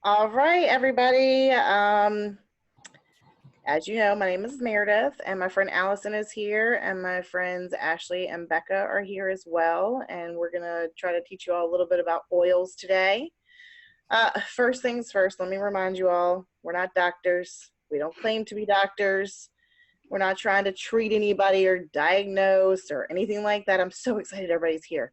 All right, everybody. As you know, my name is Meredith, and my friend Allyson is here, and my friends Ashley and Becca are here as well. And we're going to try to teach you all a little bit about oils today. First things first, let me remind you all, we're not doctors. We don't claim to be doctors. We're not trying to treat anybody or diagnose or anything like that. I'm so excited everybody's here.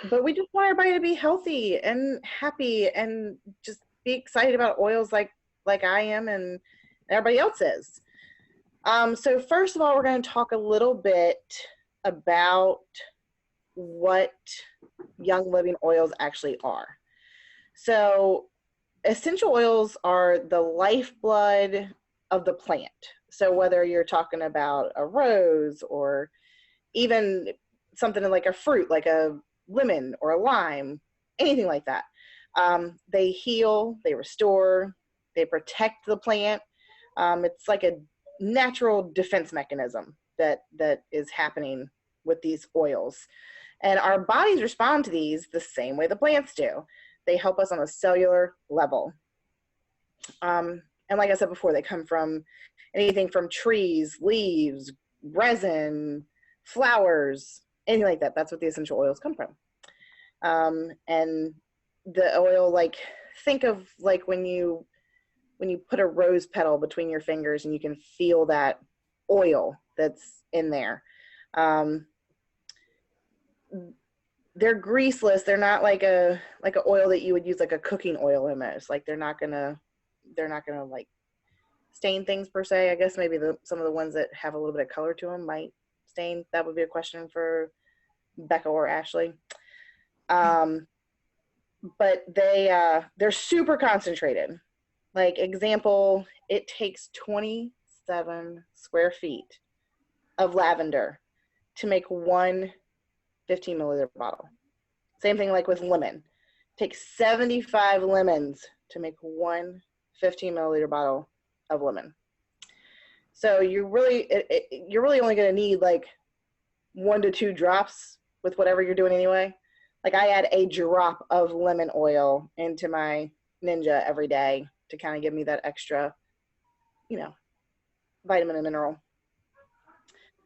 But we just want everybody to be healthy and happy and just be excited about oils like I am and everybody else is. So first of all, we're going to talk a little bit about what Young Living oils actually are. So essential oils are the lifeblood of the plant. So whether you're talking about a rose or even something like a fruit, like a lemon or a lime, anything like that. They heal, they restore, they protect the plant. It's like a natural defense mechanism that is happening with these oils. And our bodies respond to these the same way the plants do. They help us on a cellular level. And like I said before, they come from anything from trees, leaves, resin, flowers, anything like that. That's what the essential oils come from. And the oil, like, think of like when you put a rose petal between your fingers and you can feel that oil that's in there. They're greaseless. They're not like a oil that you would use like a cooking oil almost. Like they're not gonna like stain things per se. I guess maybe some of the ones that have a little bit of color to them might stain. That would be a question for Becca or Ashley. But they're super concentrated. Like example, it takes 27 square feet of lavender to make one 15 milliliter bottle. Same thing like with lemon. It takes 75 lemons to make one 15 milliliter bottle of lemon. So you're really only going to need like 1 to 2 drops with whatever you're doing anyway. Like I add a drop of lemon oil into my Ninja every day to kind of give me that extra, vitamin and mineral.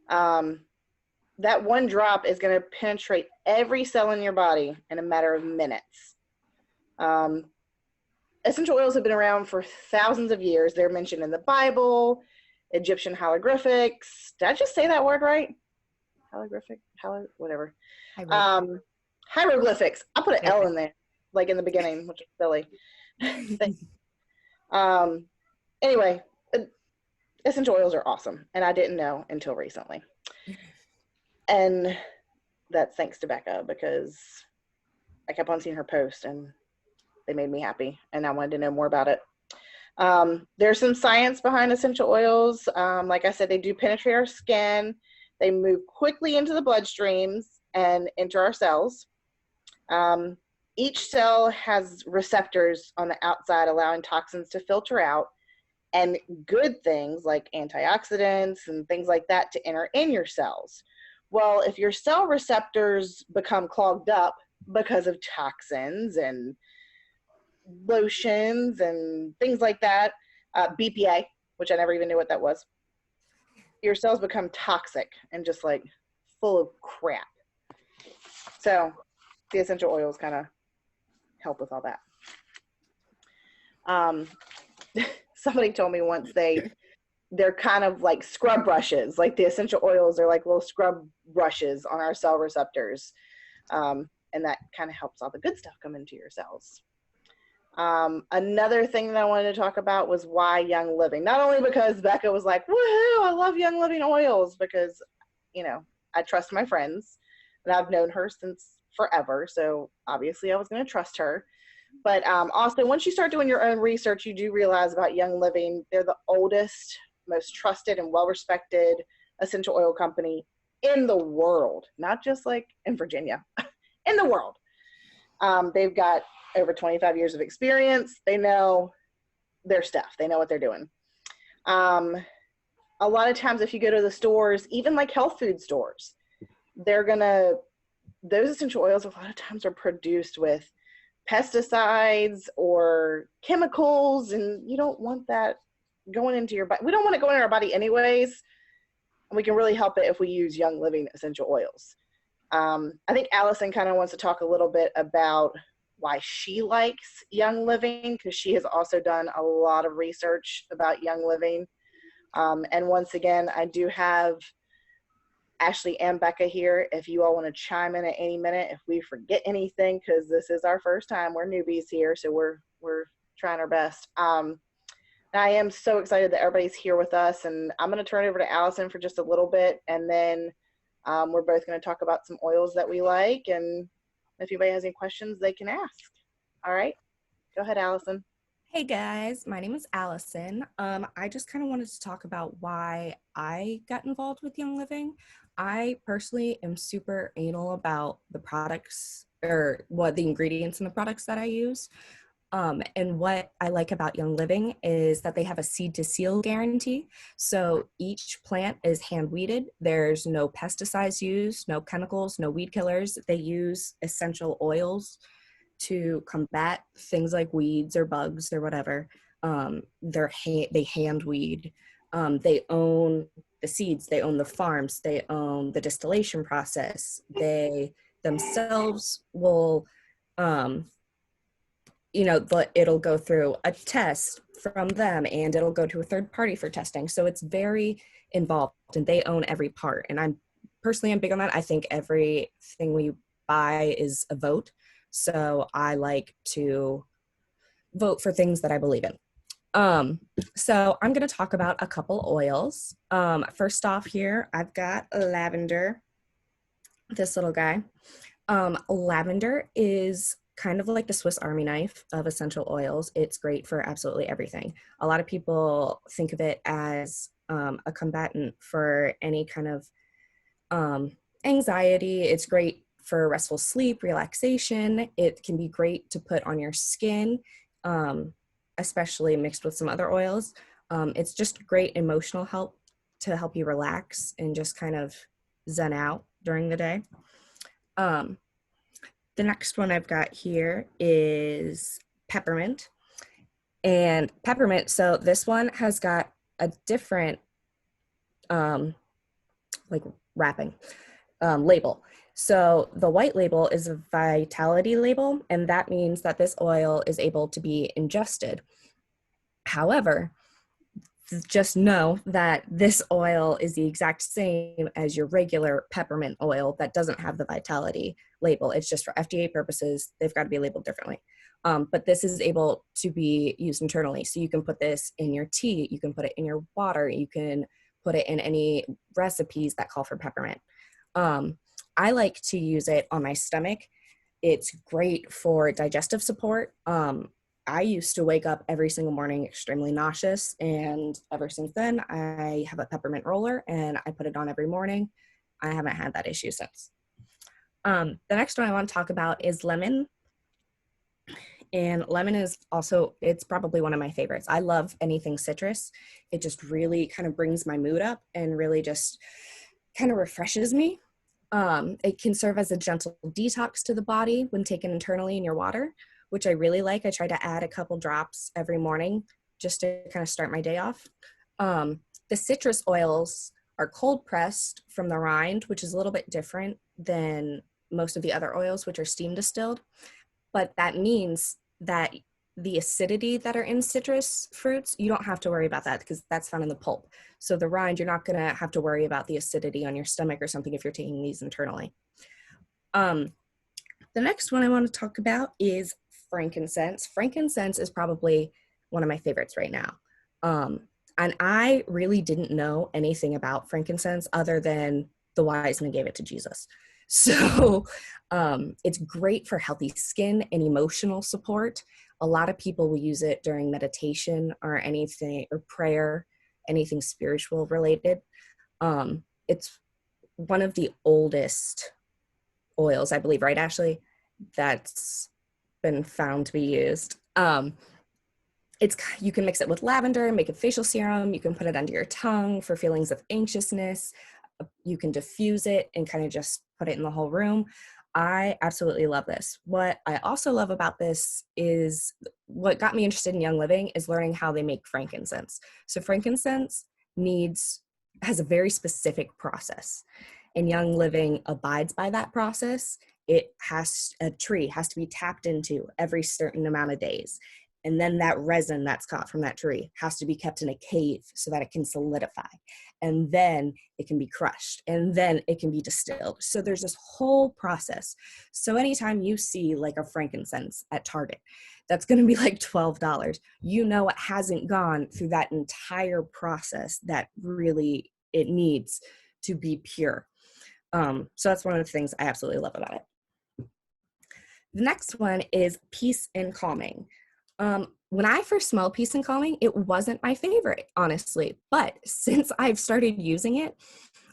That one drop is going to penetrate every cell in your body in a matter of minutes. Essential oils have been around for thousands of years. They're mentioned in the Bible, Egyptian hieroglyphics. Did I just say that word right? Whatever. Hieroglyphics. I put an L in there, like in the beginning, which is silly. Anyway, essential oils are awesome, and I didn't know until recently. And that's thanks to Becca, because I kept on seeing her post, and they made me happy, and I wanted to know more about it. There's some science behind essential oils. Like I said, they do penetrate our skin. They move quickly into the bloodstreams and enter our cells. Each cell has receptors on the outside allowing toxins to filter out and good things like antioxidants and things like that to enter in your cells. Well, if your cell receptors become clogged up because of toxins and lotions and things like that, BPA, which I never even knew what that was, your cells become toxic and just like full of crap. So the essential oils kind of help with all that. Somebody told me once they're kind of like scrub brushes. Like the essential oils are like little scrub brushes on our cell receptors. And that kind of helps all the good stuff come into your cells. Another thing that I wanted to talk about was why Young Living. Not only because Becca was like, woohoo, I love Young Living oils, because, I trust my friends and I've known her since forever. So obviously I was going to trust her. But also, once you start doing your own research, you do realize about Young Living, they're the oldest, most trusted and well-respected essential oil company in the world, not just like in Virginia, in the world. They've got over 25 years of experience. They know their stuff. They know what they're doing. A lot of times if you go to the stores, even like health food stores, those essential oils a lot of times are produced with pesticides or chemicals, and you don't want that going into your body. We don't want it going in our body anyways. And we can really help it if we use Young Living essential oils. I think Allyson kind of wants to talk a little bit about why she likes Young Living, because she has also done a lot of research about Young Living. And once again, I do have Ashley and Becca here if you all want to chime in at any minute if we forget anything, because this is our first time. We're newbies here, so we're trying our best. I am so excited that everybody's here with us, and I'm going to turn it over to Allyson for just a little bit, and then we're both going to talk about some oils that we like, and if anybody has any questions, they can ask. All right, go ahead, Allyson. Hey guys, my name is Allyson. I just kind of wanted to talk about why I got involved with Young Living. I personally am super anal about the products or what the ingredients in the products that I use. And what I like about Young Living is that they have a seed to seal guarantee. So each plant is hand weeded. There's no pesticides used, no chemicals, no weed killers. They use essential oils to combat things like weeds or bugs or whatever. They hand weed. They own the seeds. They own the farms. They own the distillation process. They themselves will it'll go through a test from them and it'll go to a third party for testing. So it's very involved and they own every part. And I'm big on that. I think everything we buy is a vote. So I like to vote for things that I believe in. So I'm going to talk about a couple oils. First off here, I've got lavender, this little guy. Lavender is kind of like the Swiss Army knife of essential oils. It's great for absolutely everything. A lot of people think of it as a combatant for any kind of anxiety. It's great for restful sleep, relaxation. It can be great to put on your skin, especially mixed with some other oils. It's just great emotional help to help you relax and just kind of zen out during the day. The next one I've got here is peppermint. And peppermint, so this one has got a different wrapping label. So the white label is a vitality label, and that means that this oil is able to be ingested. However, just know that this oil is the exact same as your regular peppermint oil that doesn't have the vitality label. It's just for FDA purposes. They've got to be labeled differently. But this is able to be used internally. So you can put this in your tea. You can put it in your water. You can put it in any recipes that call for peppermint. I like to use it on my stomach. It's great for digestive support. I used to wake up every single morning extremely nauseous, and ever since then, I have a peppermint roller, and I put it on every morning. I haven't had that issue since. The next one I want to talk about is lemon. And lemon is also, it's probably one of my favorites. I love anything citrus. It just really kind of brings my mood up and really just kind of refreshes me. It can serve as a gentle detox to the body when taken internally in your water, which I really like. I try to add a couple drops every morning just to kind of start my day off. The citrus oils are cold pressed from the rind, which is a little bit different than most of the other oils, which are steam distilled. But that means that the acidity that are in citrus fruits, you don't have to worry about that because that's found in the pulp. So the rind, you're not gonna have to worry about the acidity on your stomach or something if you're taking these internally. The next one I want to talk about is frankincense. Frankincense is probably one of my favorites right now. And I really didn't know anything about frankincense other than the wise men gave it to Jesus. So it's great for healthy skin and emotional support. A lot of people will use it during meditation or anything, or prayer, anything spiritual related. It's one of the oldest oils, I believe, right, Ashley, that's been found to be used. You can mix it with lavender, make a facial serum. You can put it under your tongue for feelings of anxiousness. You can diffuse it and kind of just put it in the whole room. I absolutely love this. What I also love about this is what got me interested in Young Living is learning how they make frankincense. So frankincense has a very specific process, and Young Living abides by that process. A tree has to be tapped into every certain amount of days. And then that resin that's caught from that tree has to be kept in a cave so that it can solidify. And then it can be crushed. And then it can be distilled. So there's this whole process. So anytime you see like a frankincense at Target, that's going to be like $12. You know it hasn't gone through that entire process that really it needs to be pure. So that's one of the things I absolutely love about it. The next one is peace and calming. When I first smelled peace and calming, it wasn't my favorite, honestly. But since I've started using it,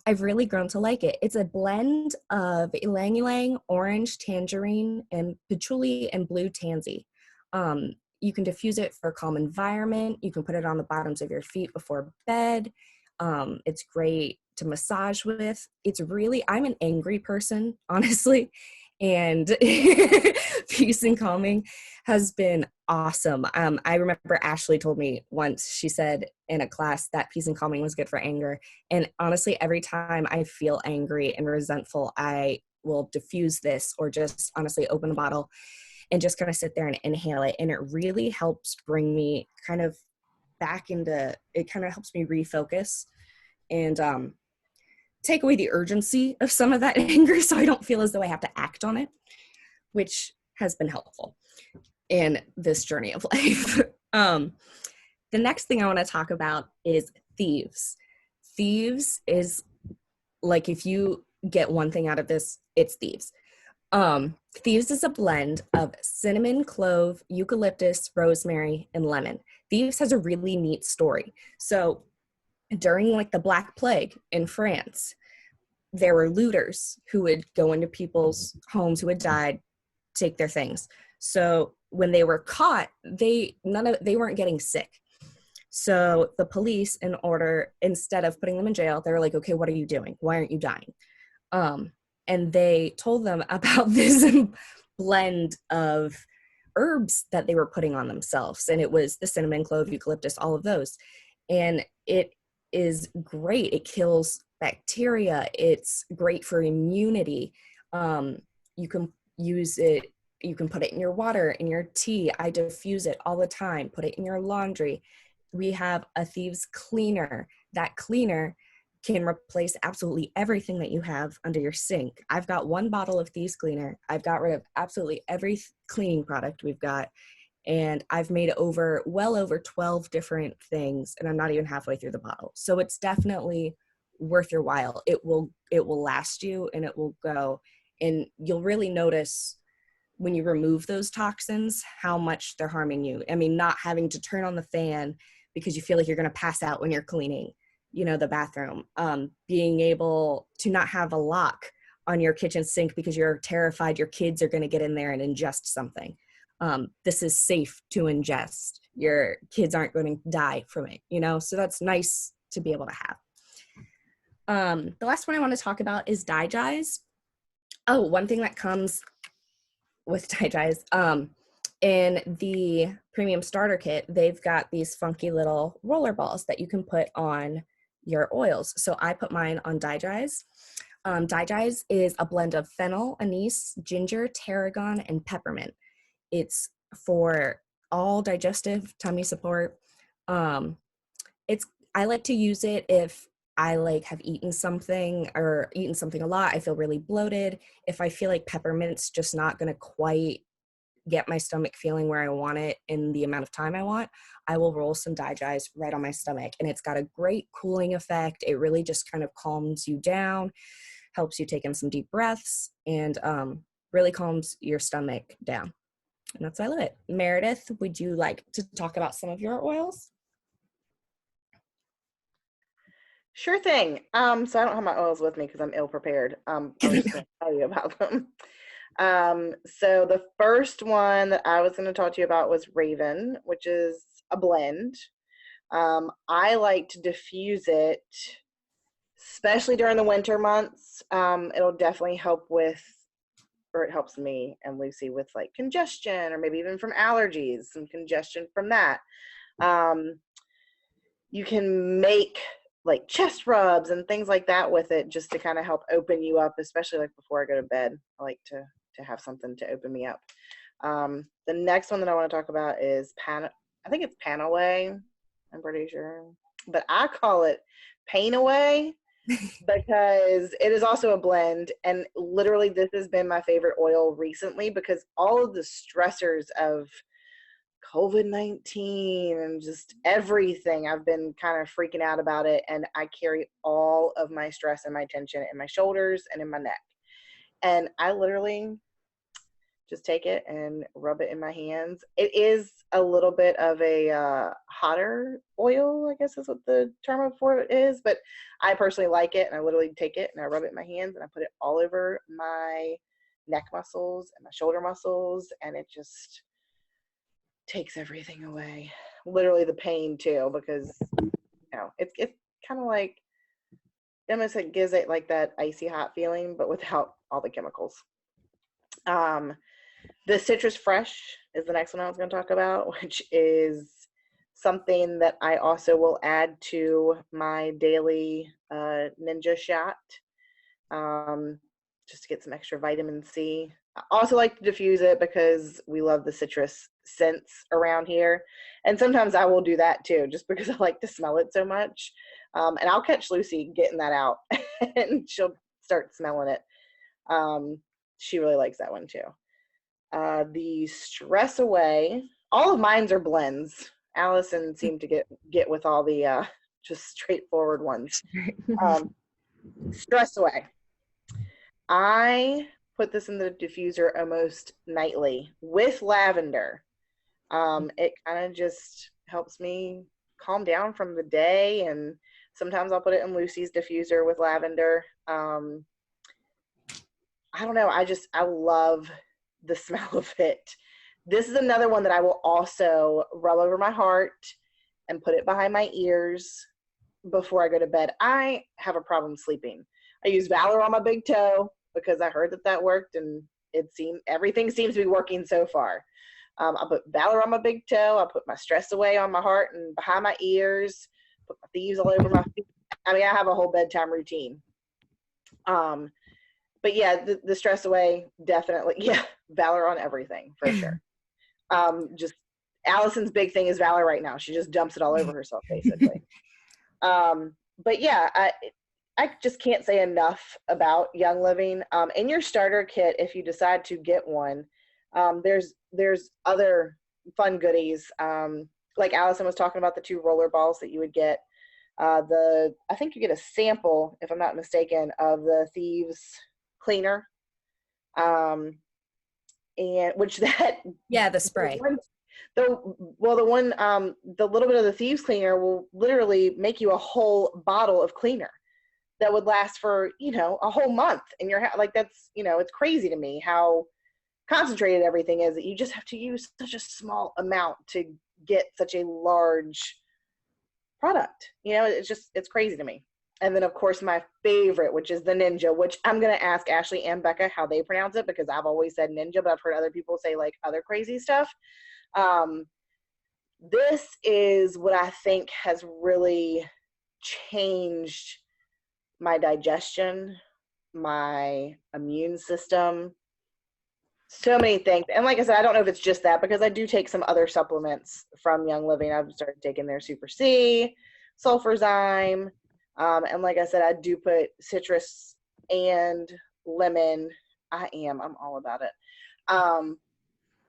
I've really grown to like it. It's a blend of ylang ylang, orange tangerine, and patchouli and blue tansy. You can diffuse it for a calm environment. You can put it on the bottoms of your feet before bed. It's great to massage with. I'm an angry person, honestly. And peace and calming has been awesome. I remember Ashley told me once, she said in a class that peace and calming was good for anger. And honestly, every time I feel angry and resentful, I will diffuse this or just honestly open a bottle and just kind of sit there and inhale it. And it really helps bring me kind of it kind of helps me refocus and take away the urgency of some of that anger so I don't feel as though I have to act on it, which has been helpful in this journey of life. The next thing I want to talk about is Thieves. Thieves is like, if you get one thing out of this, it's Thieves. Thieves is a blend of cinnamon, clove, eucalyptus, rosemary, and lemon. Thieves has a really neat story. So during like the Black Plague in France, there were looters who would go into people's homes who had died, take their things. So when they were caught, they weren't getting sick. So the police, instead of putting them in jail, they were like, okay, what are you doing? Why aren't you dying? And they told them about this blend of herbs that they were putting on themselves. And it was the cinnamon, clove, eucalyptus, all of those. And it is great. It kills bacteria. It's great for immunity. You can use it. You can put it in your water, in your tea. I diffuse it all the time. Put it in your laundry. We have a Thieves cleaner. That cleaner can replace absolutely everything that you have under your sink. I've got one bottle of Thieves cleaner. I've got rid of absolutely every cleaning product we've got. And I've made well over 12 different things, and I'm not even halfway through the bottle. So it's definitely worth your while. It will last you, and it will go. And you'll really notice when you remove those toxins, how much they're harming you. I mean, not having to turn on the fan because you feel like you're going to pass out when you're cleaning, the bathroom. Being able to not have a lock on your kitchen sink because you're terrified your kids are going to get in there and ingest something. This is safe to ingest. Your kids aren't going to die from it, so that's nice to be able to have. The last one I want to talk about is Digis. Oh, one thing that comes with Digis, in the premium starter kit, they've got these funky little roller balls that you can put on your oils. So I put mine on Digis. Digis is a blend of fennel, anise, ginger, tarragon, and peppermint. It's for all digestive tummy support. I like to use it if I have eaten something a lot. I feel really bloated. If I feel like peppermint's just not going to quite get my stomach feeling where I want it in the amount of time I want, I will roll some Digis right on my stomach. And it's got a great cooling effect. It really just kind of calms you down, helps you take in some deep breaths, and really calms your stomach down. And that's why I love it. Meredith, would you like to talk about some of your oils? Sure thing. So I don't have my oils with me because I'm ill prepared. I was just going to tell you about them. So the first one that I was going to talk to you about was Raven, which is a blend. I like to diffuse it, especially during the winter months. It'll definitely help with or it helps me and Lucy with like congestion or maybe even from allergies, some congestion from that. You can make like chest rubs and things like that with it just to kind of help open you up, especially like before I go to bed. I like to have something to open me up. The next one that I want to talk about is I think it's Panaway. I'm pretty sure, but I call it Pain Away because it is also a blend. And literally, this has been my favorite oil recently because all of the stressors of COVID-19 and just everything, I've been kind of freaking out about it. And I carry all of my stress and my tension in my shoulders and in my neck. And I literally just take it and rub it in my hands. It is a little bit of a hotter oil, I guess is what the term for it is, but I personally like it, and I literally take it and I rub it in my hands and I put it all over my neck muscles and my shoulder muscles, and it just takes everything away. Literally the pain too, because it's kind of like almost, it gives it like that icy hot feeling, but without all the chemicals. The Citrus Fresh is the next one I was going to talk about, which is something that I also will add to my daily Ninja shot, just to get some extra vitamin C. I also like to diffuse it because we love the citrus scents around here. And sometimes I will do that too, just because I like to smell it so much. And I'll catch Lucy getting that out and she'll start smelling it. She really likes that one too. The Stress Away, all of mine are blends. Allyson seemed to get with all the just straightforward ones. Stress Away. I put this in the diffuser almost nightly with lavender. It kind of just helps me calm down from the day, and sometimes I'll put it in Lucy's diffuser with lavender. I don't know. I love the smell of it. This is another one that I will also rub over my heart and put it behind my ears before I go to bed. I have a problem sleeping. I use Valor on my big toe because I heard that worked, and everything seems to be working so far. I put Valor on my big toe. I put my Stress Away on my heart and behind my ears. Put my thieves all over my feet. I mean, I have a whole bedtime routine. But yeah, the Stress Away, definitely. Yeah, Valor on everything, for sure. Just Allison's big thing is Valor right now. She just dumps it all over herself, basically. But yeah, I just can't say enough about Young Living. In your starter kit, if you decide to get one, there's other fun goodies. Like Allyson was talking about, the 2 roller balls that you would get. I think you get a sample, if I'm not mistaken, of the Thieves cleaner, and which that the spray. The little bit of the Thieves cleaner will literally make you a whole bottle of cleaner that would last for a whole month in your house. Like, that's it's crazy to me how concentrated everything is, that you just have to use such a small amount to get such a large product. It's crazy to me. And then, of course, my favorite, which is the Ninja, which I'm going to ask Ashley and Becca how they pronounce it, because I've always said Ninja, but I've heard other people say like other crazy stuff. This is what I think has really changed my digestion, my immune system, so many things. And like I said, I don't know if it's just that, because I do take some other supplements from Young Living. I've started taking their Super C, Sulfurzyme. And like I said, I do put citrus and lemon. I'm all about it.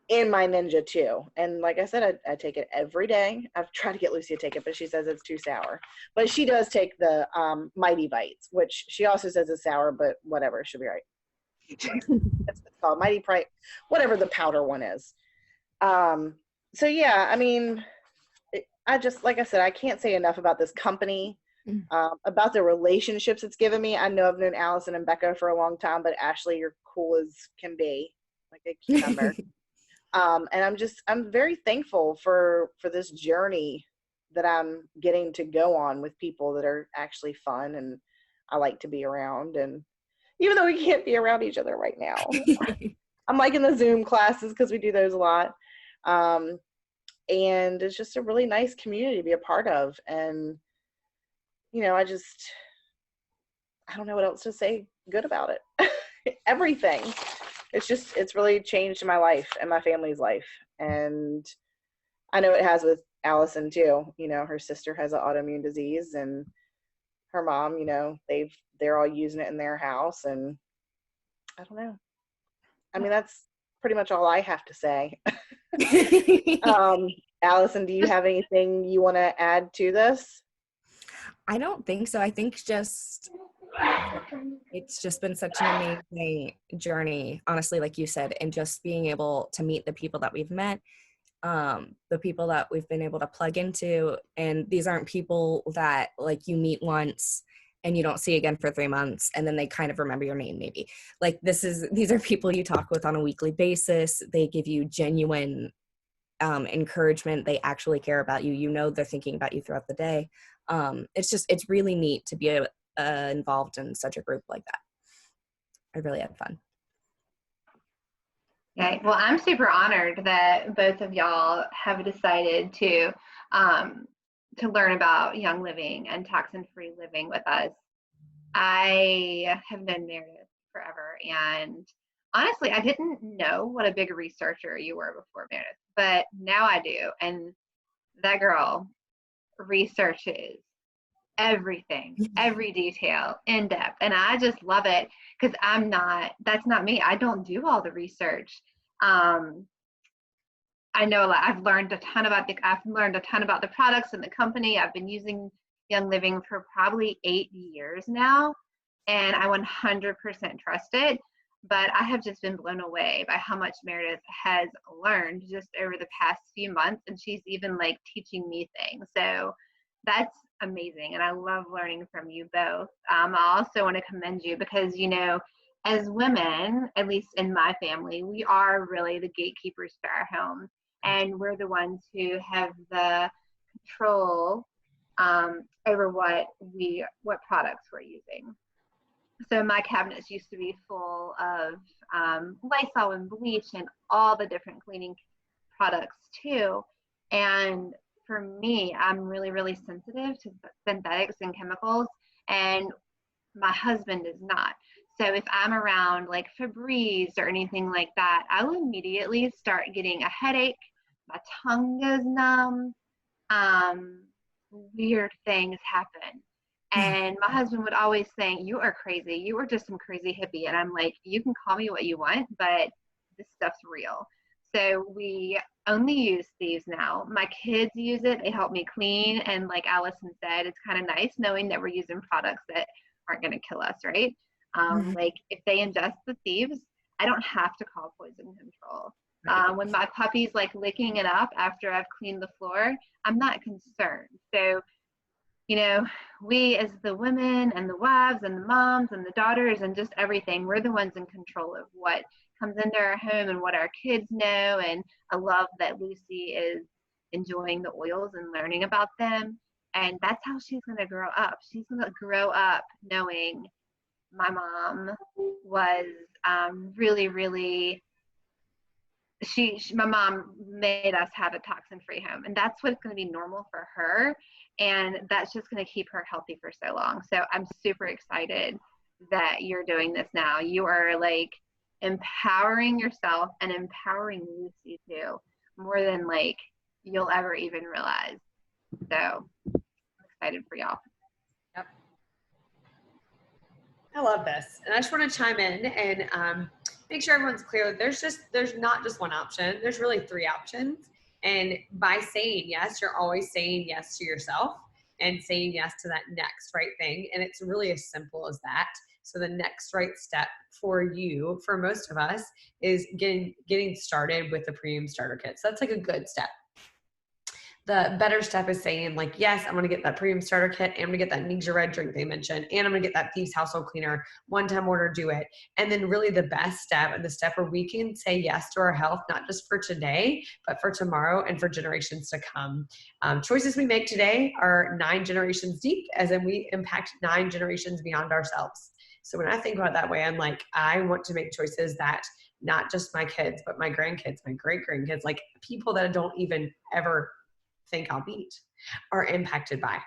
In my Ninja too. And like I said, I take it every day. I've tried to get Lucy to take it, but she says it's too sour. But she does take the Mighty Bites, which she also says is sour, but whatever, she'll be right. It's called Mighty Prite, whatever the powder one is. So yeah, I mean, like I said, I can't say enough about this company. About the relationships it's given me. I know I've known Allyson and Becca for a long time, but Ashley, you're cool as can be, like a cucumber. And I'm very thankful for this journey that I'm getting to go on with people that are actually fun and I like to be around. And even though we can't be around each other right now, I'm like in the Zoom classes because we do those a lot. And it's just a really nice community to be a part of. And, you know, I don't know what else to say good about it. Everything. It's really changed my life and my family's life. And I know it has with Allyson too. You know, her sister has an autoimmune disease, and her mom, you know, they're all using it in their house. And I don't know. I mean, that's pretty much all I have to say. Allyson, do you have anything you want to add to this? I don't think so. I think it's just been such an amazing journey, honestly, like you said, and just being able to meet the people that we've met, the people that we've been able to plug into. And these aren't people that like you meet once and you don't see again for 3 months and then they kind of remember your name maybe. Like these are people you talk with on a weekly basis. They give you genuine encouragement. They actually care about you. You know, they're thinking about you throughout the day. It's really neat to be involved in such a group like that. I really had fun. Okay, well, I'm super honored that both of y'all have decided to learn about Young Living and toxin-free living with us. I have known Meredith forever, and honestly, I didn't know what a big researcher you were before Meredith, but now I do, and that girl researches everything, every detail, in depth, and I just love it because that's not me. I don't do all the research. I know a lot. I've learned a ton about the products and the company. I've been using Young Living for probably 8 years now, and I 100% trust it. But I have just been blown away by how much Meredith has learned just over the past few months, and she's even like teaching me things. So that's amazing, and I love learning from you both. I also want to commend you because, you know, as women, at least in my family, we are really the gatekeepers for our home, and we're the ones who have the control over what products we're using. So my cabinets used to be full of Lysol and bleach and all the different cleaning products too. And for me, I'm really, really sensitive to synthetics and chemicals, and my husband is not. So if I'm around like Febreze or anything like that, I will immediately start getting a headache. My tongue goes numb. Weird things happen. And my husband would always say, "You are crazy. You are just some crazy hippie." And I'm like, "You can call me what you want, but this stuff's real." So we only use thieves now. My kids use it. They help me clean. And like Allyson said, it's kind of nice knowing that we're using products that aren't going to kill us, right? Like if they ingest the thieves, I don't have to call poison control. When my puppy's like licking it up after I've cleaned the floor, I'm not concerned. So, you know, we as the women and the wives and the moms and the daughters and just everything, we're the ones in control of what comes into our home and what our kids know. And I love that Lucy is enjoying the oils and learning about them. And that's how she's going to grow up. She's going to grow up knowing my mom was really, really, my mom made us have a toxin-free home, and that's what's going to be normal for her, and that's just going to keep her healthy for so long. So I'm super excited that you're doing this now. You are like empowering yourself and empowering Lucy too, more than like you'll ever even realize. So I'm excited for y'all. Yep. I love this. And I just want to chime in and make sure everyone's clear. There's not just one option. There's really 3 options. And by saying yes, you're always saying yes to yourself and saying yes to that next right thing. And it's really as simple as that. So the next right step for you, for most of us, is getting started with the premium starter kit. So that's like a good step. The better step is saying like, yes, I'm going to get that premium starter kit, and I'm going to get that Ningxia Red drink they mentioned, and I'm going to get that Thieves household cleaner, one-time order, do it. And then really the best step, and the step where we can say yes to our health, not just for today, but for tomorrow and for generations to come. Choices we make today are 9 generations deep, as in we impact 9 generations beyond ourselves. So when I think about it that way, I'm like, I want to make choices that not just my kids, but my grandkids, my great grandkids, like people that I don't even ever think I'll meet are impacted by.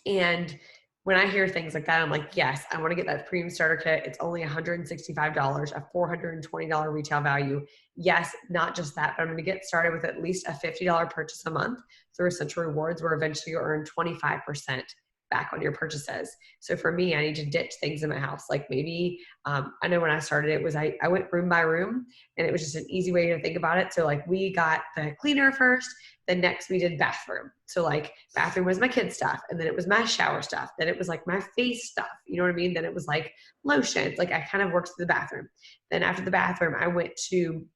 And when I hear things like that, I'm like, yes, I want to get that premium starter kit. It's only $165, a $420 retail value. Yes, not just that, but I'm going to get started with at least a $50 purchase a month through Essential Rewards, where eventually you'll earn 25% back on your purchases. So for me, I need to ditch things in my house. Like maybe, I know when I started, it was, I went room by room, and it was just an easy way to think about it. So like we got the cleaner first, then next we did bathroom. So like bathroom was my kids stuff, and then it was my shower stuff. Then it was like my face stuff. You know what I mean? Then it was like lotions. Like I kind of worked through the bathroom. Then after the bathroom, I went to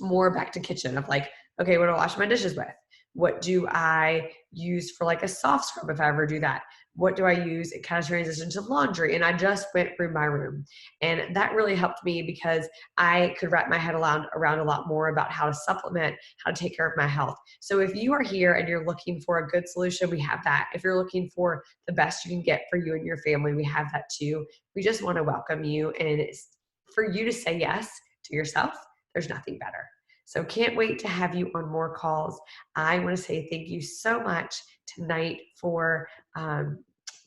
more back to kitchen of like, okay, what do I wash my dishes with? What do I use for like a soft scrub if I ever do that? What do I use? It kind of transitioned to laundry, and I just went room by room. And that really helped me because I could wrap my head around a lot more about how to supplement, how to take care of my health. So if you are here and you're looking for a good solution, we have that. If you're looking for the best you can get for you and your family, we have that too. We just want to welcome you, and it's for you to say yes to yourself. There's nothing better. So can't wait to have you on more calls. I want to say thank you so much tonight for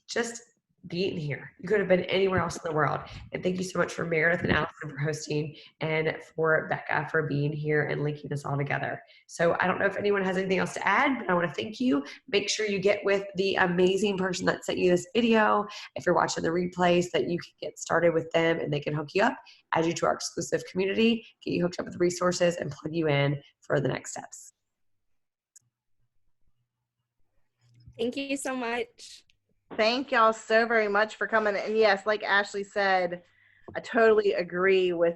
just being here. You could have been anywhere else in the world. And thank you so much for Meredith and Allyson for hosting, and for Becca for being here and linking us all together. So I don't know if anyone has anything else to add, but I want to thank you. Make sure you get with the amazing person that sent you this video. If you're watching the replays, that you can get started with them and they can hook you up, add you to our exclusive community, get you hooked up with resources, and plug you in for the next steps. Thank you so much. Thank y'all so very much for coming. And yes, like Ashley said, I totally agree with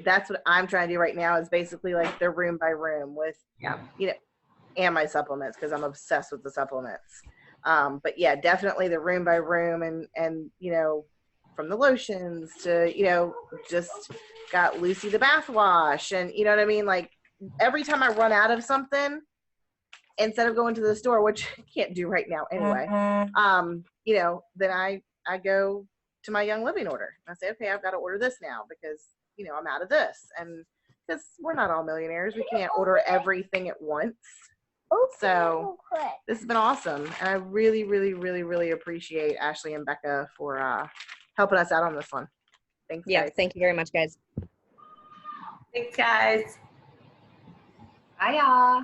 that's what I'm trying to do right now, is basically like the room by room with, and my supplements, because I'm obsessed with the supplements. But yeah, definitely the room by room, and from the lotions to, just got Lucy the bath wash, and you know what I mean? Like every time I run out of something, instead of going to the store, which I can't do right now anyway, then I go to my Young Living order. I say, okay, I've got to order this now because, I'm out of this. And because we're not all millionaires, we can't order everything at once. So this has been awesome. And I really, really, really, really appreciate Ashley and Becca for helping us out on this one. Thanks, Yeah, guys. thank you very much, guys. Thanks, guys. Bye, y'all.